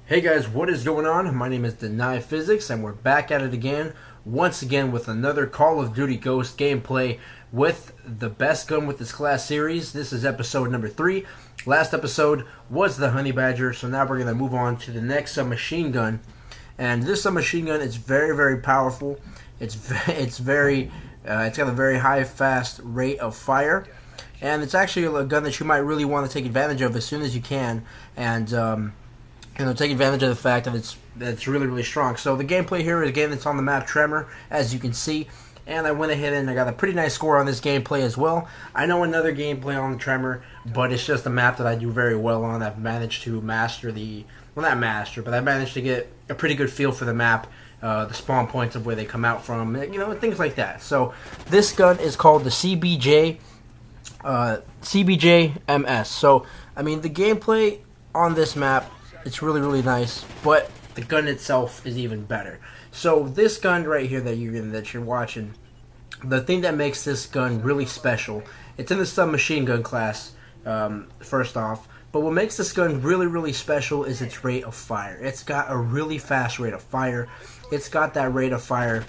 Hey guys, what is going on? My name is Deny Physics, and we're back at it again, once again with another Call of Duty Ghost gameplay with the best gun with this class series. This is episode number 3. Last episode was the Honey Badger, so now we're going to move on to the next submachine gun. And this submachine gun is very, very powerful. It's got a very high, fast rate of fire, and it's actually a gun that you might really want to take advantage of as soon as you can, and take advantage of the fact that it's really, really strong. So the gameplay here, again, it's on the map Tremor, as you can see. And I went ahead and I got a pretty nice score on this gameplay as well. I know another gameplay on the Tremor, but it's just a map that I do very well on. I've managed to master I managed to get a pretty good feel for the map, the spawn points of where they come out from, things like that. So this gun is called the CBJ MS. So, the gameplay on this map, it's really, really nice, but the gun itself is even better. So this gun right here that you're watching, the thing that makes this gun really special, it's in the submachine gun class, first off, but what makes this gun really, really special is its rate of fire. It's got a really fast rate of fire. It's got that rate of fire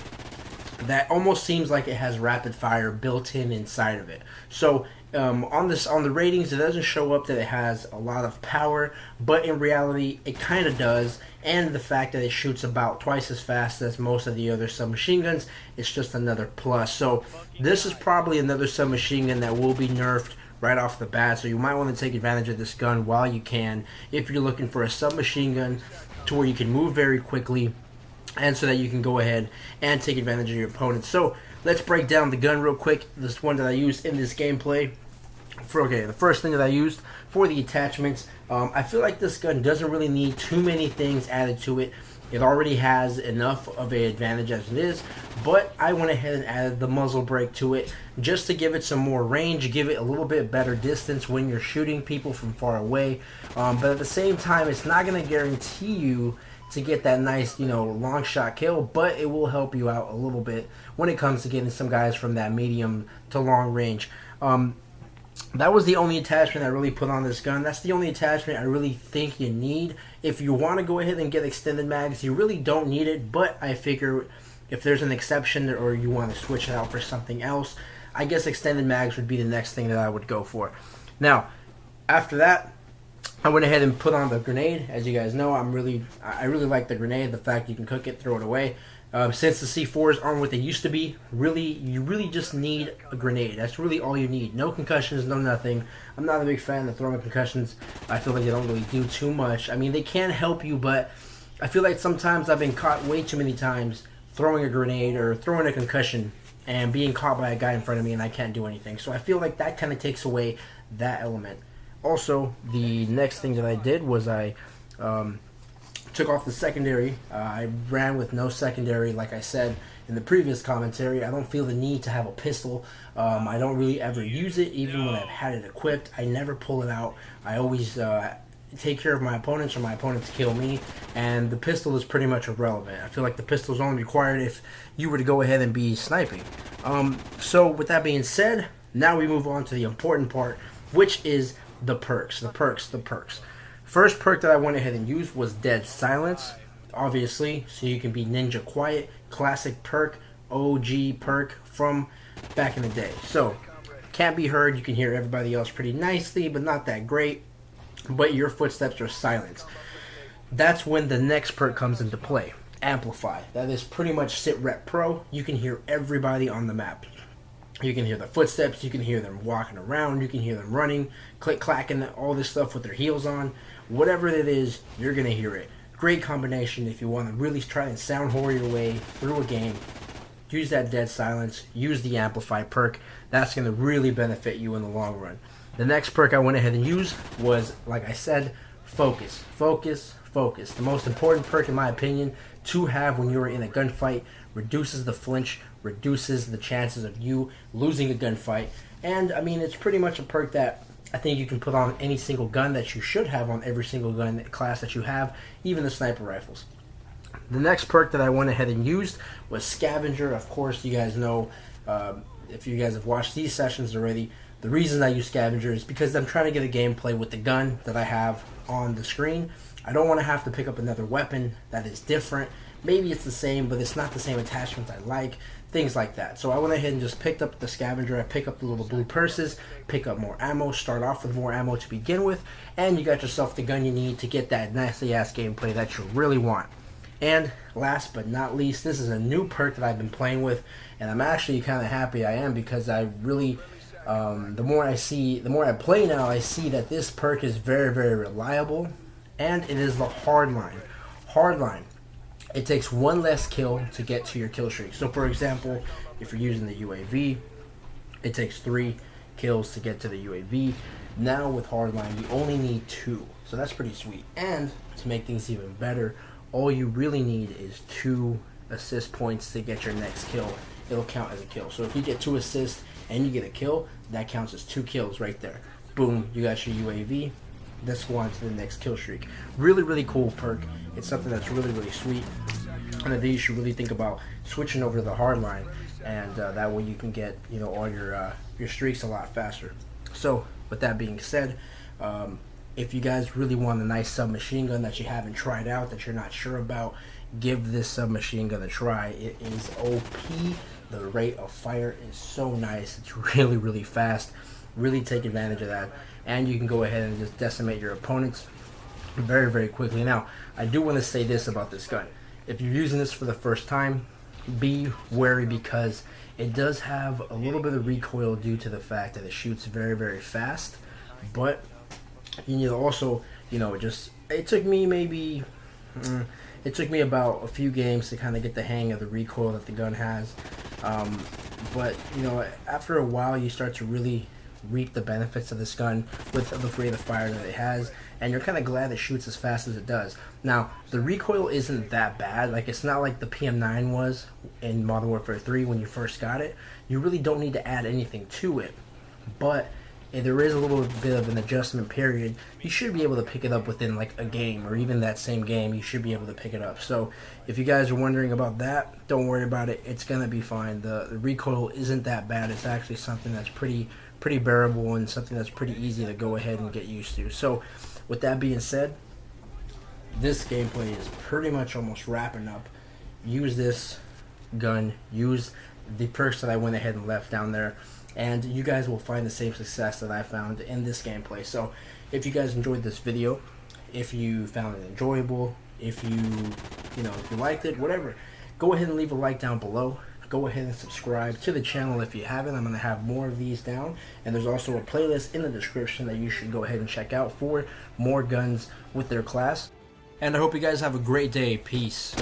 that almost seems like it has rapid fire built in inside of it. So on the ratings, it doesn't show up that it has a lot of power, but in reality, it kind of does. And the fact that it shoots about twice as fast as most of the other submachine guns, it's just another plus. So this is probably another submachine gun that will be nerfed right off the bat. So you might want to take advantage of this gun while you can, if you're looking for a submachine gun to where you can move very quickly, and so that you can go ahead and take advantage of your opponent. So let's break down the gun real quick. This one that I used in this gameplay. The first thing that I used for the attachments, I feel like this gun doesn't really need too many things added to it. It already has enough of an advantage as it is, but I went ahead and added the muzzle brake to it just to give it some more range, give it a little bit better distance when you're shooting people from far away. But at the same time, it's not going to guarantee you to get that nice, long shot kill, but it will help you out a little bit when it comes to getting some guys from that medium to long range. That was the only attachment I really put on this gun. That's the only attachment I really think you need. If you want to go ahead and get extended mags, you really don't need it, but I figure if there's an exception or you want to switch it out for something else, I guess extended mags would be the next thing that I would go for. Now, after that, I went ahead and put on the grenade. As you guys know, I really like the grenade. The fact you can cook it, throw it away. Since the C4s aren't what they used to be, you really just need a grenade. That's really all you need. No concussions, no nothing. I'm not a big fan of throwing concussions. I feel like they don't really do too much. They can help you, but I feel like sometimes I've been caught way too many times throwing a grenade or throwing a concussion and being caught by a guy in front of me and I can't do anything. So I feel like that kind of takes away that element. Also, the next thing that I did was I took off the secondary. I ran with no secondary, like I said in the previous commentary. I don't feel the need to have a pistol. I don't really ever use it, even when I've had it equipped. I never pull it out. I always take care of my opponents or my opponents kill me, and the pistol is pretty much irrelevant. I feel like the pistol is only required if you were to go ahead and be sniping. So with that being said, now we move on to the important part, which is the perks. First perk that I went ahead and used was Dead Silence, obviously, so you can be ninja quiet. Classic perk, OG perk from back in the day. So, can't be heard, you can hear everybody else pretty nicely, but not that great, but your footsteps are silenced. That's when the next perk comes into play, Amplify. That is pretty much Sit Rep Pro. You can hear everybody on the map. You can hear the footsteps, you can hear them walking around, you can hear them running, click-clacking, all this stuff with their heels on. Whatever it is, you're going to hear it. Great combination if you want to really try and sound horror your way through a game. Use that Dead Silence, use the Amplify perk. That's going to really benefit you in the long run. The next perk I went ahead and used was, like I said, Focus. The most important perk, in my opinion, to have when you're in a gunfight. Reduces the flinch, reduces the chances of you losing a gunfight. And, it's pretty much a perk that I think you can put on any single gun that you should have on every single gun class that you have, even the sniper rifles. The next perk that I went ahead and used was Scavenger. Of course, you guys know, if you guys have watched these sessions already, the reason I use Scavenger is because I'm trying to get a gameplay with the gun that I have on the screen I don't want to have to pick up another weapon that is different. Maybe it's the same, but it's not the same attachments I like. Things like that. So I went ahead and just picked up the scavenger. I pick up the little blue purses, pick up more ammo, start off with more ammo to begin with, and you got yourself the gun you need to get that nasty ass gameplay that you really want. And last but not least, this is a new perk that I've been playing with, and I'm actually kind of happy I am, because I really, the more I play now, I see that this perk is very, very reliable, and it is the hardline. Hardline. It takes one less kill to get to your kill streak. So for example, if you're using the UAV, it takes 3 kills to get to the UAV. Now with hardline, you only need 2. So that's pretty sweet. And to make things even better, all you really need is 2 assist points to get your next kill. It'll count as a kill. So if you get 2 assists and you get a kill, that counts as 2 kills right there. Boom, you got your UAV. Let's go on to the next kill streak. Really, really cool perk. It's something that's really, really sweet. And I think you should really think about switching over to the hardline, and that way you can get, you know, all your streaks a lot faster. So with that being said, if you guys really want a nice submachine gun that you haven't tried out, that you're not sure about, give this submachine gun a try. It is OP. The rate of fire is so nice. It's really, really fast. Really take advantage of that, and you can go ahead and just decimate your opponents very, very quickly. Now, I do want to say this about this gun. If you're using this for the first time, be wary, because it does have a little bit of recoil due to the fact that it shoots very, very fast. But you need to also, you know, it took me about a few games to kind of get the hang of the recoil that the gun has. But you know, after a while, you start to really reap the benefits of this gun with the rate of fire that it has, and you're kind of glad it shoots as fast as it does. Now, the recoil isn't that bad. Like, it's not like the PM9 was in Modern Warfare 3 when you first got it. You really don't need to add anything to it, but if there is a little bit of an adjustment period, you should be able to pick it up within like a game, or even that same game, you should be able to pick it up. So if you guys are wondering about that, don't worry about it. It's gonna be fine. The recoil isn't that bad. It's actually something that's pretty bearable, and something that's pretty easy to go ahead and get used to. So with that being said, this gameplay is pretty much almost wrapping up. Use this gun, use the perks that I went ahead and left down there, and you guys will find the same success that I found in this gameplay. So if you guys enjoyed this video, if you found it enjoyable, if you liked it, whatever, go ahead and leave a like down below. Go ahead and subscribe to the channel if you haven't. I'm going to have more of these down, and there's also a playlist in the description that you should go ahead and check out for more guns with their class. And I hope you guys have a great day. Peace.